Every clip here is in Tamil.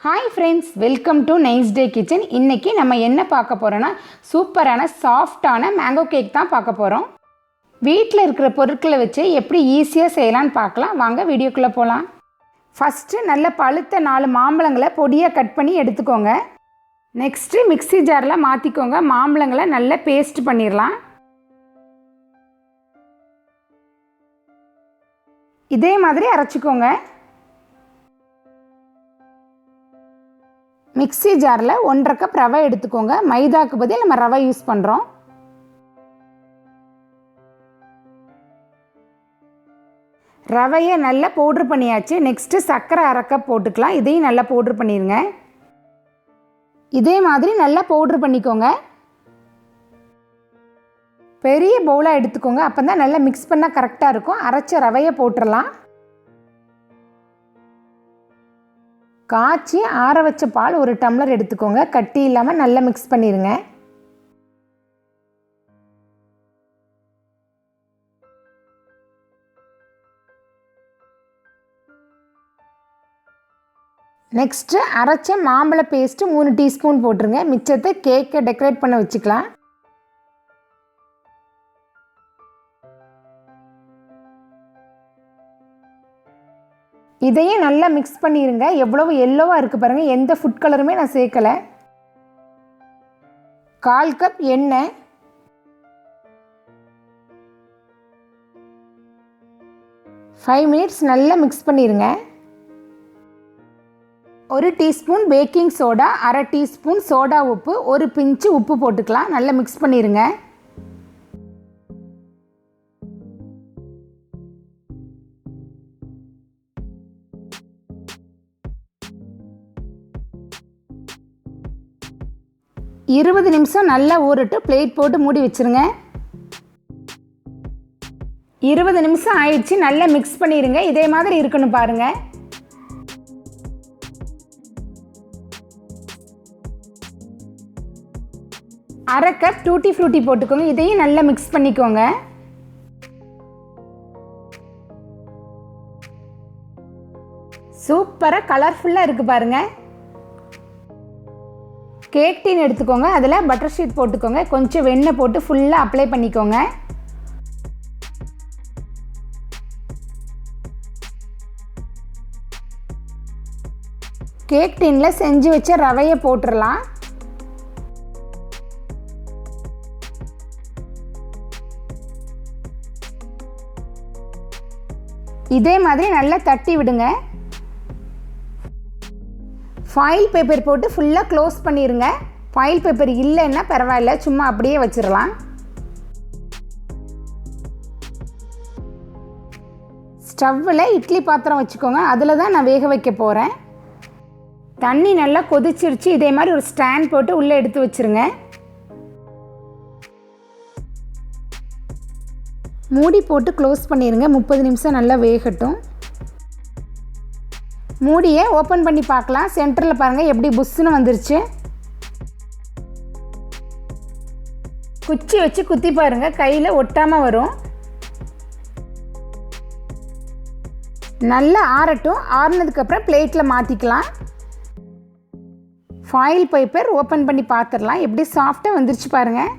Hi friends, welcome to nice day kitchen. இன்றைக்கி நம்ம என்ன பார்க்க போகிறோன்னா சூப்பரான சாஃப்டான மேங்கோ கேக் தான் பார்க்க போகிறோம். வீட்டில் இருக்கிற பொருட்களை வச்சு எப்படி ஈஸியாக செய்யலான்னு பார்க்கலாம். வாங்க வீடியோக்குள்ளே போகலாம். ஃபஸ்ட்டு நல்ல பழுத்த 4 மாம்பழங்களை பொடியாக கட் பண்ணி எடுத்துக்கோங்க. நெக்ஸ்ட்டு மிக்ஸி ஜாரில் மாற்றிக்கோங்க. மாம்பழங்களை நல்லா பேஸ்ட் பண்ணிடலாம். இதே மாதிரி அரைச்சிக்கோங்க. மிக்ஸி ஜாரில் 1.5 கப் ரவை எடுத்துக்கோங்க. மைதாக்கு பதில் நம்ம ரவை யூஸ் பண்ணுறோம். ரவையை நல்லா பவுட்ரு பண்ணியாச்சு. நெக்ஸ்ட்டு சர்க்கரை 1/2 கப் போட்டுக்கலாம். இதையும் நல்லா பவுட்ரு பண்ணிடுங்க. இதே மாதிரி நல்லா பவுட்ரு பண்ணிக்கோங்க. பெரிய பவுலாக எடுத்துக்கோங்க. அப்போ தான் நல்லா மிக்ஸ் பண்ணால் கரெக்டாக இருக்கும். அரைச்ச ரவையை போட்டுடலாம். காய்ச்சி ஆற வச்ச பால் 1 டம்ளர் எடுத்துக்கோங்க. கட்டி இல்லாமல் நல்லா மிக்ஸ் பண்ணிடுங்க. நெக்ஸ்ட்டு அரைச்ச மாம்பழ பேஸ்ட்டு 3 டீஸ்பூன் போட்டுருங்க. மிச்சத்தை கேக்கை டெக்கரேட் பண்ண வச்சுக்கலாம். இதையும் நல்லா மிக்ஸ் பண்ணிடுங்க. எவ்வளவு எல்லோவாக இருக்குது பாருங்கள். எந்த ஃபுட் கலருமே நான் சேர்க்கலை. 1/4 கப் எண்ணெய், 5 மினிட்ஸ் நல்லா மிக்ஸ் பண்ணிடுங்க. 1 teaspoon baking soda, 1/2 teaspoon soda உப்பு, 1 பிஞ்சு உப்பு போட்டுக்கலாம். நல்லா மிக்ஸ் பண்ணிடுங்க. இருபது நிமிஷம் நல்லா ஊறட்டு. பிளேட் போட்டு மூடி வச்சுருங்க. 20 நிமிஷம் ஆயிடுச்சு. நல்லா மிக்ஸ் பண்ணிடுங்க. இதே மாதிரி இருக்கணும் பாருங்கள். அரை கப் டூட்டி ஃப்ரூட்டி போட்டுக்கோங்க. இதையும் நல்லா மிக்ஸ் பண்ணிக்கோங்க. சூப்பராக கலர்ஃபுல்லாக இருக்குது பாருங்கள். கேக் டீன் எடுத்துக்கோங்க. அதில் பட்டர் ஷீட் போட்டுக்கோங்க. கொஞ்சம் வெண்ணெய் போட்டு ஃபுல்லாக அப்ளை பண்ணிக்கோங்க. கேக் டீனில் செஞ்சு வச்ச ரவையை போட்டுடலாம். இதே மாதிரி நல்லா தட்டி விடுங்க. ஃபாயில் பேப்பர் போட்டு ஃபுல்லாக க்ளோஸ் பண்ணிடுங்க. ஃபாயில் பேப்பர் இல்லைன்னா பரவாயில்ல, சும்மா அப்படியே வச்சிடலாம். ஸ்டவ்வில் இட்லி பாத்திரம் வச்சுக்கோங்க. அதில் தான் நான் வேக வைக்க போகிறேன். தண்ணி நல்லா கொதிச்சிருச்சு. இதே மாதிரி ஒரு ஸ்டாண்ட் போட்டு உள்ளே எடுத்து வச்சுருங்க. மூடி போட்டு க்ளோஸ் பண்ணிடுங்க. 30 நிமிஷம் நல்லா வேகட்டும். மூடியை ஓப்பன் பண்ணி பார்க்கலாம். சென்டரில் பாருங்கள் எப்படி புஷ்ஷுன்னு வந்துருச்சு. குச்சி வச்சு குத்தி பாருங்கள். கையில் ஒட்டாமல் வரும். நல்லா ஆறட்டும். ஆறுனதுக்கப்புறம் பிளேட்டில் மாற்றிக்கலாம். ஃபாயில் பேப்பர் ஓப்பன் பண்ணி பார்த்துடலாம். எப்படி சாஃப்டாக வந்துருச்சு பாருங்கள்.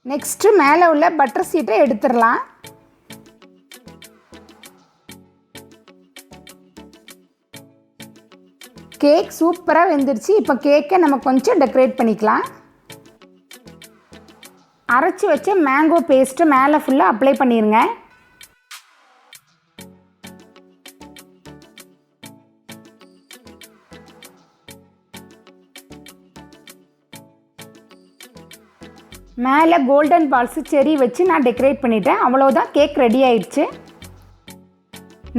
நெக்ஸ்ட்டு மேலே உள்ள பட்டர் சீட்டை எடுத்துடலாம். கேக் சூப்பராக வெந்துருச்சு. இப்போ கேக்கை நம்ம கொஞ்சம் டெக்கரேட் பண்ணிக்கலாம். அரைச்சி வச்ச மேங்கோ பேஸ்ட்டு மேலே ஃபுல்லாக அப்ளை பண்ணிடுங்க. மேலே கோல்டன் பால்ஸு செரி வச்சு நான் டெக்கரேட் பண்ணிட்டேன். அவ்வளோதான், கேக் ரெடி ஆயிடுச்சு.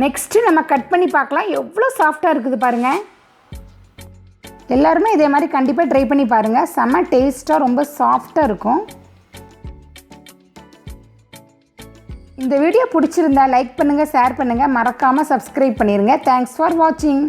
நெக்ஸ்ட்டு நம்ம கட் பண்ணி பார்க்கலாம். எவ்வளோ சாஃப்டாக இருக்குது பாருங்கள். எல்லாருமே இதே மாதிரி கண்டிப்பாக ட்ரை பண்ணி பாருங்கள். செம்ம டேஸ்ட்டாக ரொம்ப சாஃப்டாக இருக்கும். இந்த வீடியோ பிடிச்சிருந்தா லைக் பண்ணுங்கள், ஷேர் பண்ணுங்கள், மறக்காமல் சப்ஸ்கிரைப் பண்ணிடுங்க. தேங்க்ஸ் ஃபார் வாட்சிங்.